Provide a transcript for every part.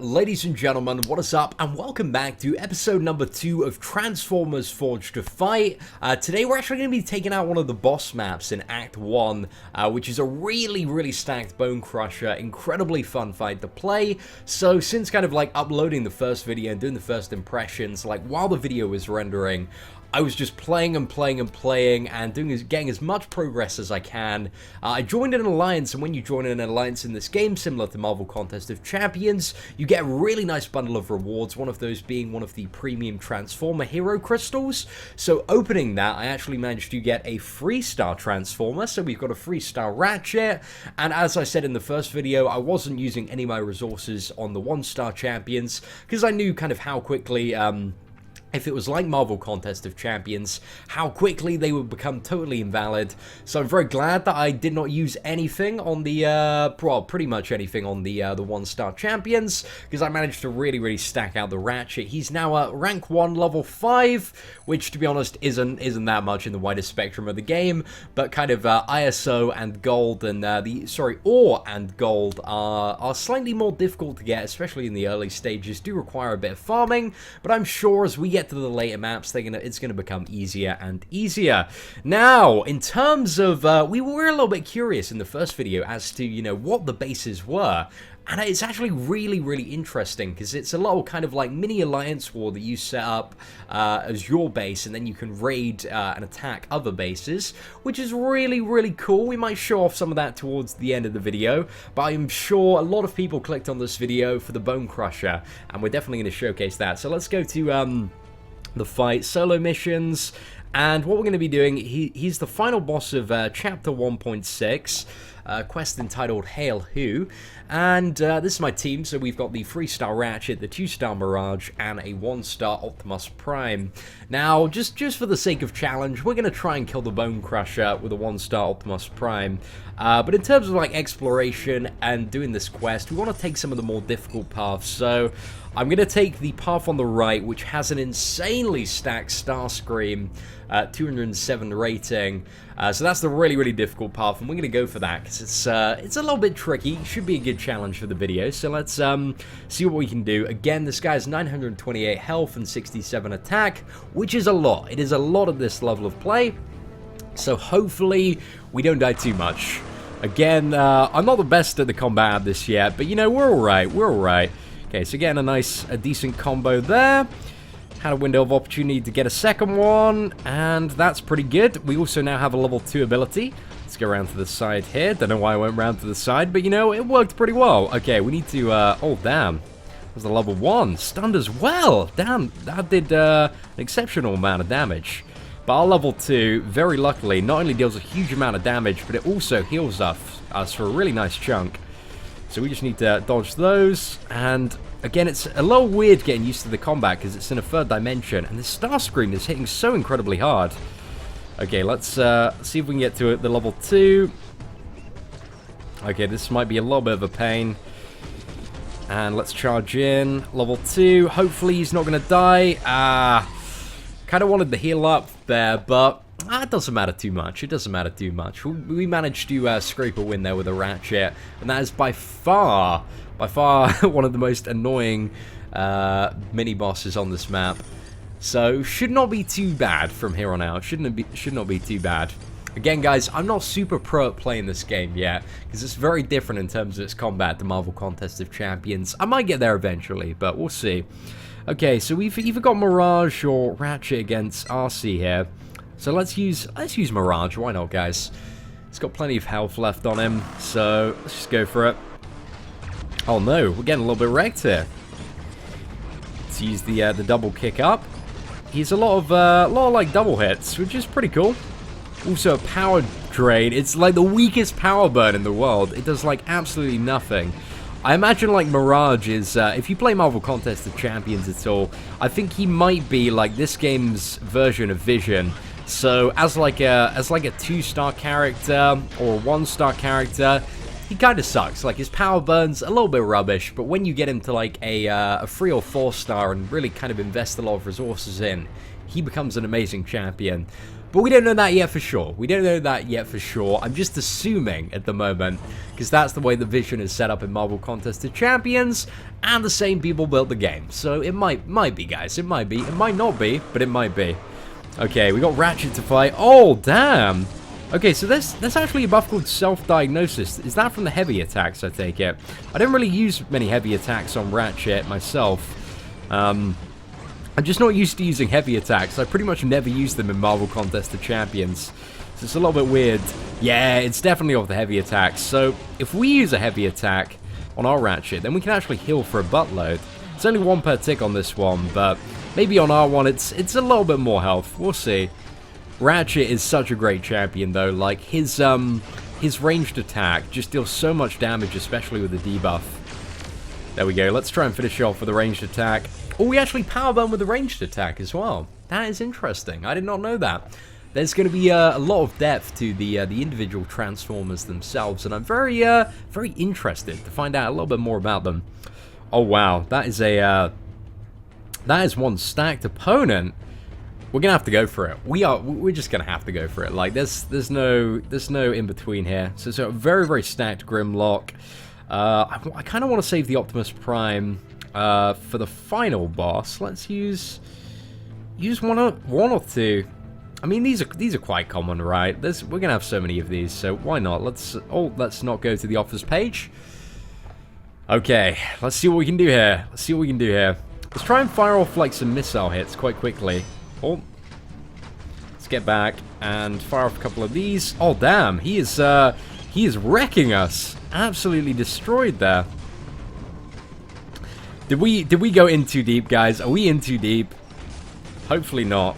Ladies and gentlemen, what is up, and welcome back to episode number 2 of Transformers Forged to Fight. Today we're actually going to be taking out one of the boss maps in Act 1, which is a really stacked Bonecrusher, incredibly fun fight to play. So since kind of like uploading the first video and doing the first impressions, like while the video was rendering, I was just playing and getting as much progress as I can. I joined an alliance, and when you join an alliance in this game, similar to Marvel Contest of Champions, you get a really nice bundle of rewards, one of those being one of the premium Transformer Hero Crystals. So opening that, I actually managed to get a 3-star Transformer, so we've got a 3-star Ratchet, and as I said in the first video, I wasn't using any of my resources on the 1-star champions, because I knew kind of how quickly, if it was like Marvel Contest of Champions, how quickly they would become totally invalid. So I'm very glad that I did not use anything on the, well, pretty much anything on the 1-star champions, because I managed to really stack out the Ratchet. He's now at rank 1, level 5, which to be honest isn't that much in the wider spectrum of the game, but kind of ISO and gold and ore and gold are slightly more difficult to get, especially in the early stages, do require a bit of farming, but I'm sure as we get to the later maps, it's going to become easier and easier. Now, in terms of, we were a little bit curious in the first video as to, you know, what the bases were. And it's actually really interesting, because it's a little kind of like mini alliance war that you set up as your base, and then you can raid and attack other bases, which is really cool. We might show off some of that towards the end of the video, but I'm sure a lot of people clicked on this video for the Bonecrusher, and we're definitely going to showcase that. So let's go to the fight, solo missions, and what we're going to be doing, he's the final boss of chapter 1.6, quest entitled Hail Who, and this is my team. So we've got the 3-star Ratchet, the 2-star Mirage, and a 1-star Optimus Prime. Now, just for the sake of challenge, we're going to try and kill the Bonecrusher with a 1-star Optimus Prime, but in terms of like exploration and doing this quest, we want to take some of the more difficult paths. So I'm going to take the path on the right, which has an insanely stacked Starscream, 207 rating. So that's the really difficult path, and we're going to go for that, because it's a little bit tricky. Should be a good challenge for the video, so let's see what we can do. Again, this guy has 928 health and 67 attack, which is a lot. It is a lot at this level of play, so hopefully we don't die too much. Again, I'm not the best at the combat of this yet, but you know, we're alright. Okay, so getting a decent combo there. Had a window of opportunity to get a second one, and that's pretty good. We also now have a level 2 ability. Let's go around to the side here. Don't know why I went around to the side, but you know, it worked pretty well. Okay, we need to, oh damn. That was a level 1. Stunned as well. Damn, that did an exceptional amount of damage. But our level 2, very luckily, not only deals a huge amount of damage, but it also heals us for a really nice chunk. So we just need to dodge those, and again, it's a little weird getting used to the combat because it's in a third dimension, and the Starscream is hitting so incredibly hard. Okay, let's see if we can get to it, the level 2. Okay, this might be a little bit of a pain. And let's charge in, level 2. Hopefully he's not going to die. Kind of wanted to heal up there, but it doesn't matter too much. It doesn't matter too much. We managed to scrape a win there with a Ratchet, and that is by far one of the most annoying mini bosses on this map. So should not be too bad from here on out. Should not be too bad. Again, guys, I'm not super pro at playing this game yet, because it's very different in terms of its combat to Marvel Contest of Champions. I might get there eventually, but we'll see. Okay, so we've either got Mirage or Ratchet against RC here. So let's use Mirage, why not, guys? He's got plenty of health left on him, so let's just go for it. Oh no, we're getting a little bit wrecked here. Let's use the double kick up. He's a lot of like double hits, which is pretty cool. Also a power drain. It's like the weakest power burn in the world. It does like absolutely nothing. I imagine like Mirage is, if you play Marvel Contest of Champions at all, I think he might be like this game's version of Vision. So as like a 2-star character or a 1-star character, he kind of sucks. Like, his power burn's a little bit rubbish, but when you get him to, like, a 3 or 4 star and really kind of invest a lot of resources in, he becomes an amazing champion. But we don't know that yet for sure. We don't know that yet for sure. I'm just assuming at the moment, because that's the way the vision is set up in Marvel Contest of Champions, and the same people built the game. So it might be, guys. It might be. It might not be, but it might be. Okay, we got Ratchet to fight. Oh, damn. Okay, so there's actually a buff called Self-Diagnosis. Is that from the heavy attacks, I take it? I don't really use many heavy attacks on Ratchet myself. I'm just not used to using heavy attacks. I pretty much never use them in Marvel Contest of Champions. So it's a little bit weird. Yeah, it's definitely off the heavy attacks. So if we use a heavy attack on our Ratchet, then we can actually heal for a buttload. It's only 1 per tick on this one, but maybe on our one it's a little bit more health. We'll see. Ratchet is such a great champion though. Like his ranged attack just deals so much damage, especially with the debuff. There we go. Let's try and finish off with a ranged attack. Oh, we actually power burn with a ranged attack as well. That is interesting. I did not know that. There's going to be a lot of depth to the individual Transformers themselves, and I'm very interested to find out a little bit more about them. Oh wow, that is one stacked opponent. We're gonna have to go for it. We're just gonna have to go for it. Like there's no in between here. So it's a very stacked Grimlock. I kind of want to save the Optimus Prime for the final boss. Let's use one or two. I mean, these are quite common, right? We're gonna have so many of these, so why not? Let's not go to the offers page. Okay, let's see what we can do here. Let's try and fire off like some missile hits quite quickly. Oh, let's get back and fire off a couple of these. Oh damn, he is wrecking us. Absolutely destroyed there. Did we go in too deep, guys? Are we in too deep? Hopefully not.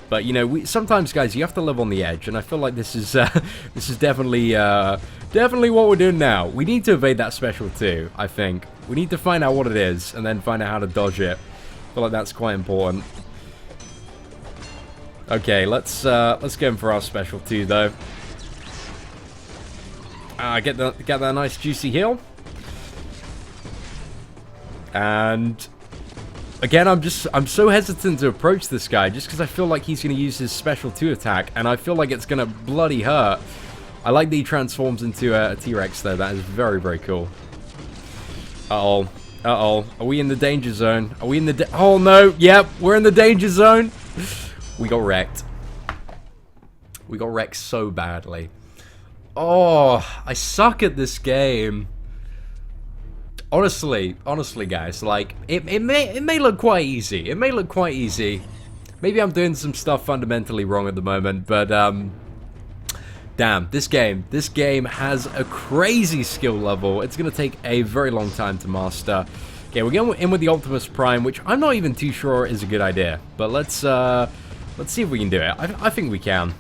But you know, sometimes, guys, you have to live on the edge, and I feel like this is definitely what we're doing now. We need to evade that special too. I think we need to find out what it is, and then find out how to dodge it. I feel like that's quite important. Okay, let's go in for our special too, though. Get that nice juicy heal. And again, I'm so hesitant to approach this guy just because I feel like he's going to use his special 2 attack, and I feel like it's going to bloody hurt. I like that he transforms into a T-Rex though. That is very cool. Uh-oh. Are we in the danger zone? Are we in the oh no, yep, we're in the danger zone. We got wrecked. We got wrecked so badly. Oh, I suck at this game. Honestly, guys, like, it may look quite easy. It may look quite easy. Maybe I'm doing some stuff fundamentally wrong at the moment, but, damn, this game has a crazy skill level. It's going to take a very long time to master. Okay, we're going in with the Optimus Prime, which I'm not even too sure is a good idea. But let's see if we can do it. I think we can.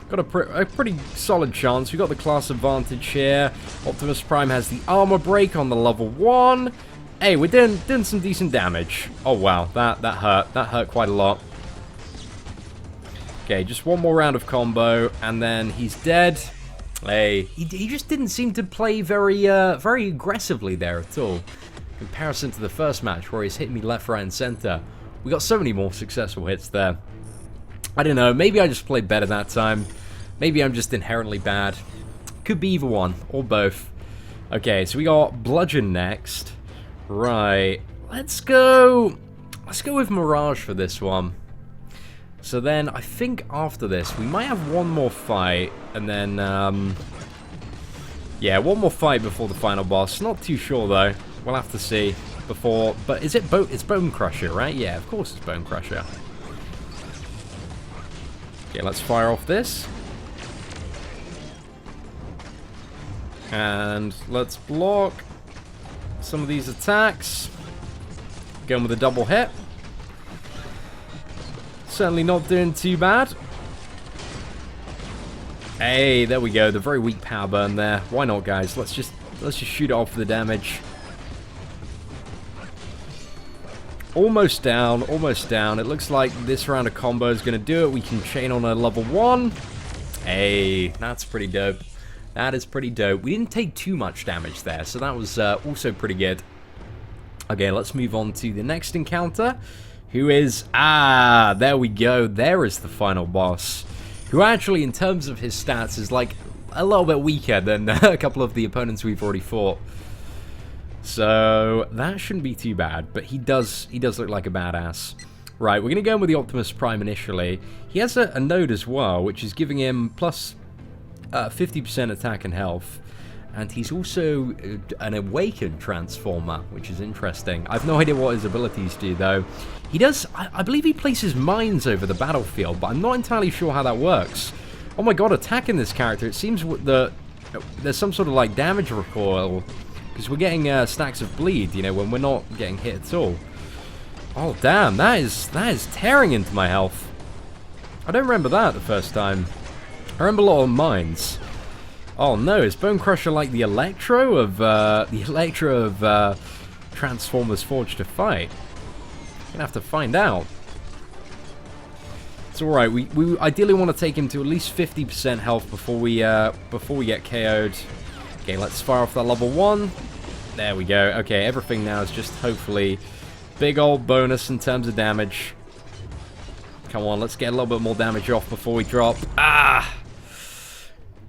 Got a pretty solid chance. We got the class advantage here. Optimus Prime has the armor break on the level 1. Hey, we're doing some decent damage. Oh wow, that hurt. That hurt quite a lot. Okay, just one more round of combo, and then he's dead. Hey, he just didn't seem to play very aggressively there at all. In comparison to the first match where he's hit me left, right, and center. We got so many more successful hits there. I don't know, maybe I just played better that time. Maybe I'm just inherently bad. Could be either one, or both. Okay, so we got Bludgeon next. Right, let's go with Mirage for this one. So then, I think after this, we might have one more fight, and then, yeah, one more fight before the final boss. Not too sure, though. We'll have to see before, but is it it's Bonecrusher, right? Yeah, of course it's Bonecrusher. Okay, let's fire off this. And let's block some of these attacks. Going with a double hit. Certainly not doing too bad. Hey, there we go. The very weak power burn there. Why not, guys? Let's just shoot it off for the damage. Almost down, almost down. It looks like this round of combo is going to do it. We can chain on a level 1. Hey, that's pretty dope. That is pretty dope. We didn't take too much damage there, so that was also pretty good. Okay, let's move on to the next encounter, who is... there we go. There is the final boss, who actually, in terms of his stats, is like a little bit weaker than a couple of the opponents we've already fought. So that shouldn't be too bad, but he does look like a badass. Right, we're going to go in with the Optimus Prime initially. He has a node as well, which is giving him plus 50% attack and health. And he's also an awakened transformer, which is interesting. I've no idea what his abilities do, though. He does, I believe he places mines over the battlefield, but I'm not entirely sure how that works. Oh my god, attacking this character, it seems there's some sort of like damage recoil, because we're getting stacks of bleed, you know, when we're not getting hit at all. Oh damn, that is tearing into my health. I don't remember that the first time. I remember a lot of mines. Oh no, is Bonecrusher like the Electro of Transformers Forged to Fight? Gonna have to find out. It's alright, we ideally want to take him to at least 50% health before we get KO'd. Okay, let's fire off that level 1. There we go. Okay, everything now is just hopefully big old bonus in terms of damage. Come on, let's get a little bit more damage off before we drop.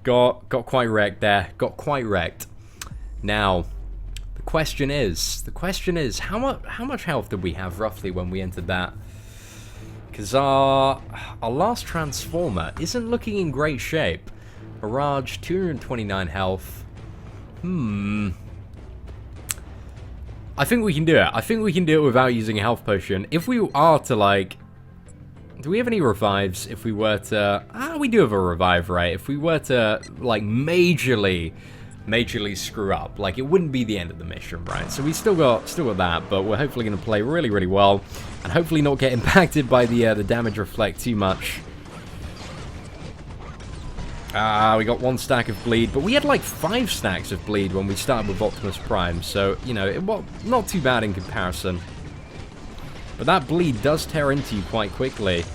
Got quite wrecked there. Got quite wrecked. Now, the question is how much health did we have roughly when we entered that? Because our last Transformer isn't looking in great shape. Barrage, 229 health. I think we can do it. I think we can do it without using a health potion. If we are to, like... Do we have any revives if we were to... we do have a revive, right? If we were to, like, majorly screw up, like, it wouldn't be the end of the mission, right? So we still got that, but we're hopefully going to play really, really well, and hopefully not get impacted by the damage reflect too much. We got 1 stack of bleed, but we had like 5 stacks of bleed when we started with Optimus Prime, so, you know, well, not too bad in comparison. But that bleed does tear into you quite quickly. It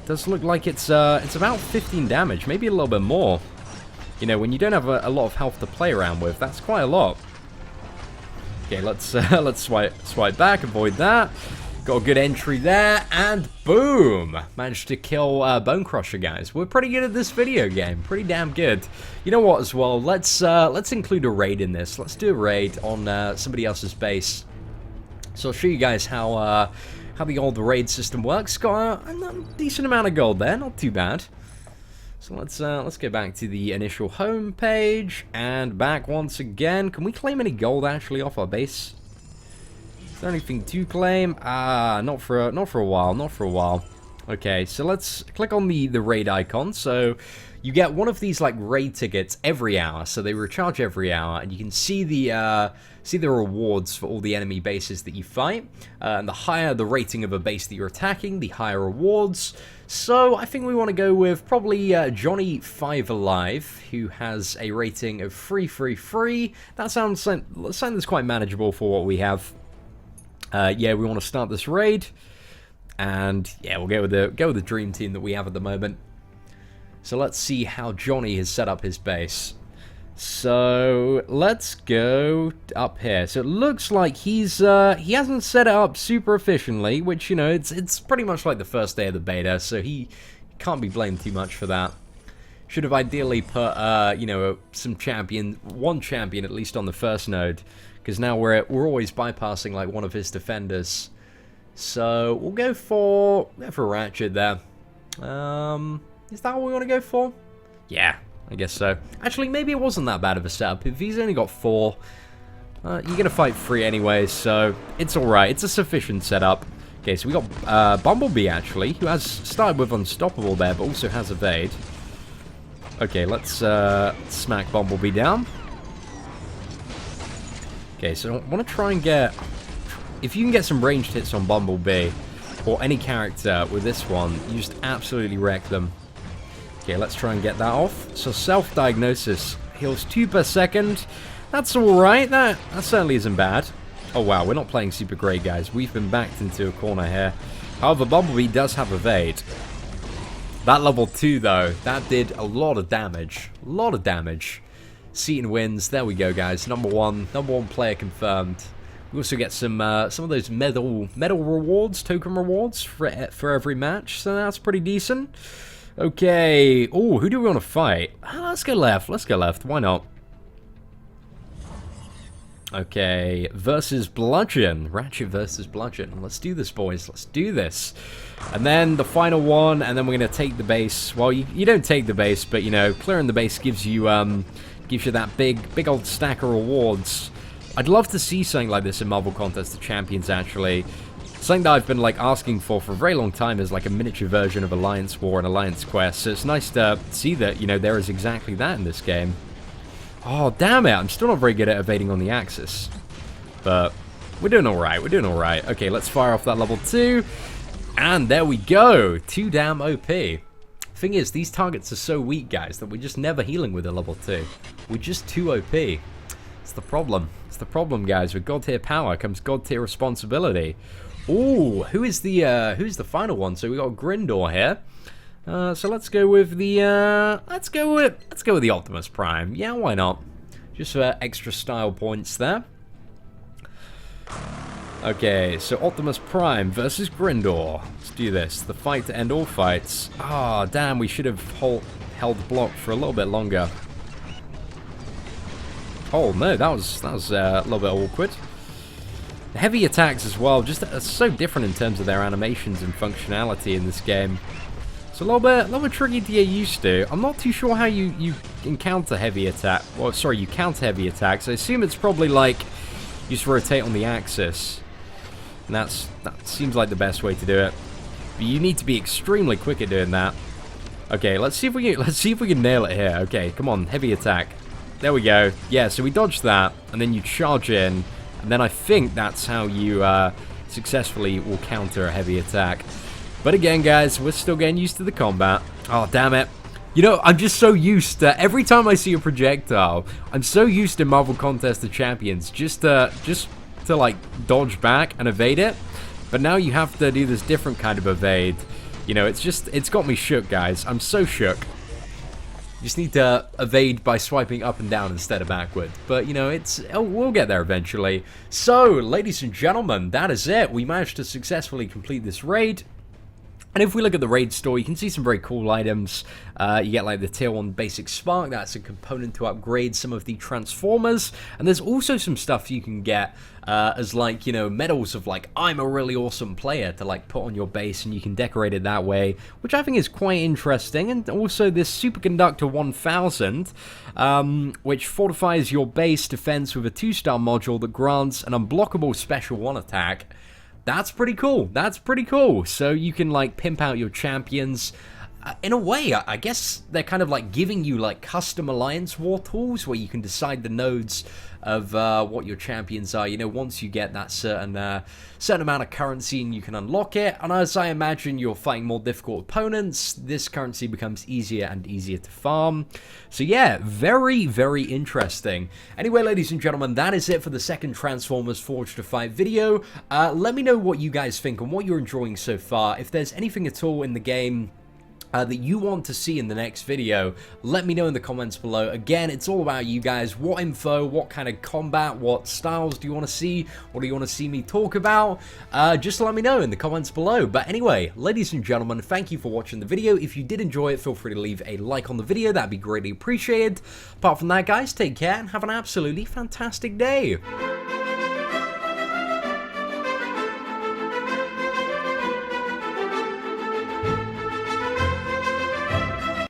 does look like it's about 15 damage, maybe a little bit more. You know, when you don't have a lot of health to play around with, that's quite a lot. Okay, let's swipe back, avoid that. Got a good entry there, and boom! Managed to kill Bonecrusher, guys. We're pretty good at this video game. Pretty damn good. You know what, as well? Let's include a raid in this. Let's do a raid on somebody else's base. So I'll show you guys how the old raid system works. Got a decent amount of gold there, not too bad. So let's go back to the initial home page and back once again. Can we claim any gold actually off our base? Is there anything to claim? Not for a while. Okay, so let's click on the raid icon. So you get one of these like raid tickets every hour. So they recharge every hour, and you can see the rewards for all the enemy bases that you fight. And the higher the rating of a base that you're attacking, the higher rewards. So I think we want to go with probably Johnny 5 Alive, who has a rating of 333. That sounds quite manageable for what we have. Yeah, we want to start this raid, and yeah, we'll go with the dream team that we have at the moment. So let's see how Johnny has set up his base. So let's go up here. So it looks like he hasn't set it up super efficiently, which, you know, it's pretty much like the first day of the beta, so he can't be blamed too much for that. Should have ideally put you know, one champion at least on the first node, because now we're always bypassing like one of his defenders. So we'll go for Ratchet there. Is that what we want to go for? Yeah, I guess so. Actually, maybe it wasn't that bad of a setup. If he's only got 4, you're gonna fight 3 anyway, so it's alright. It's a sufficient setup. Okay, so we got Bumblebee actually, who has started with Unstoppable there, but also has Evade. Okay, let's smack Bumblebee down. Okay, so I want to try and get... If you can get some ranged hits on Bumblebee, or any character with this one, you just absolutely wreck them. Okay, let's try and get that off. So self-diagnosis heals 2 per second. That's alright, that certainly isn't bad. Oh wow, we're not playing super great, guys. We've been backed into a corner here. However, Bumblebee does have Evade. That level 2, though, that did a lot of damage. A lot of damage. Seatin wins. There we go, guys. Number one player confirmed. We also get some of those medal rewards, token rewards for every match, so that's pretty decent. Okay. Oh, who do we want to fight? Let's go left. Let's go left. Why not? Okay, versus Bludgeon. Ratchet versus Bludgeon. Let's do this, boys. Let's do this. And then the final one, and then we're going to take the base. Well, you don't take the base, but, you know, clearing the base gives you that big old stack of rewards. I'd love to see something like this in Marvel Contest of Champions, actually. Something that I've been, like, asking for a very long time is, like, a miniature version of Alliance War and Alliance Quest. So it's nice to see that, you know, there is exactly that in this game. Oh, damn it. I'm still not very good at evading on the axis. But we're doing alright. We're doing alright. Okay, let's fire off that level 2. And there we go. Too damn OP. Thing is, these targets are so weak, guys, that we're just never healing with a level 2. We're just too OP. It's the problem. It's the problem, guys. With God tier power comes God tier responsibility. Ooh, who's the final one? So we got Grindor here. So let's go with the let's go with the Optimus Prime. Yeah, why not? Just for extra style points there. Okay, so Optimus Prime versus Grindor. Let's do this. The fight to end all fights. Ah, damn, we should have held block for a little bit longer. Oh no, that was a little bit awkward. The heavy attacks as well, just so different in terms of their animations and functionality in this game. It's a little bit tricky to get used to. I'm not too sure how you encounter heavy attack. Well, sorry, you counter heavy attacks. I assume it's probably like you just rotate on the axis, and that seems like the best way to do it. But you need to be extremely quick at doing that. Okay, let's see if we can nail it here. Okay, come on, heavy attack. There we go. Yeah, so we dodged that, and then you charge in, and then I think that's how you successfully will counter a heavy attack. But again, guys, we're still getting used to the combat. Oh, damn it. You know, I'm just so used to, every time I see a projectile, I'm so used to Marvel Contest of Champions just to like, dodge back and evade it. But now you have to do this different kind of evade. You know, it's got me shook, guys. I'm so shook. You just need to evade by swiping up and down instead of backward. But, you know, we'll get there eventually. So, ladies and gentlemen, that is it. We managed to successfully complete this raid. And if we look at the raid store, you can see some very cool items. You get like the tier 1 basic spark, that's a component to upgrade some of the transformers. And there's also some stuff you can get as like, you know, medals of like, I'm a really awesome player to like put on your base, and you can decorate it that way, which I think is quite interesting. And also this Superconductor 1000, which fortifies your base defense with a 2-star module that grants an unblockable special 1 attack. That's pretty cool. That's pretty cool. So you can, like, pimp out your champions. In a way, I guess they're kind of, like, giving you, like, custom Alliance War tools where you can decide the nodes of what your champions are. You know, once you get that certain amount of currency and you can unlock it. And as I imagine you're fighting more difficult opponents, this currency becomes easier and easier to farm. So yeah, very, very interesting. Anyway, ladies and gentlemen, that is it for the second Transformers Forged to Fight video. Let me know what you guys think and what you're enjoying so far. If there's anything at all in the game that you want to see in the next video, let me know in the comments below. Again, it's all about you guys. What info, what kind of combat, what styles do you want to see? What do you want to see me talk about? Just let me know in the comments below. But anyway, ladies and gentlemen, thank you for watching the video. If you did enjoy it, feel free to leave a like on the video. That'd be greatly appreciated. Apart from that, guys, take care and have an absolutely fantastic day.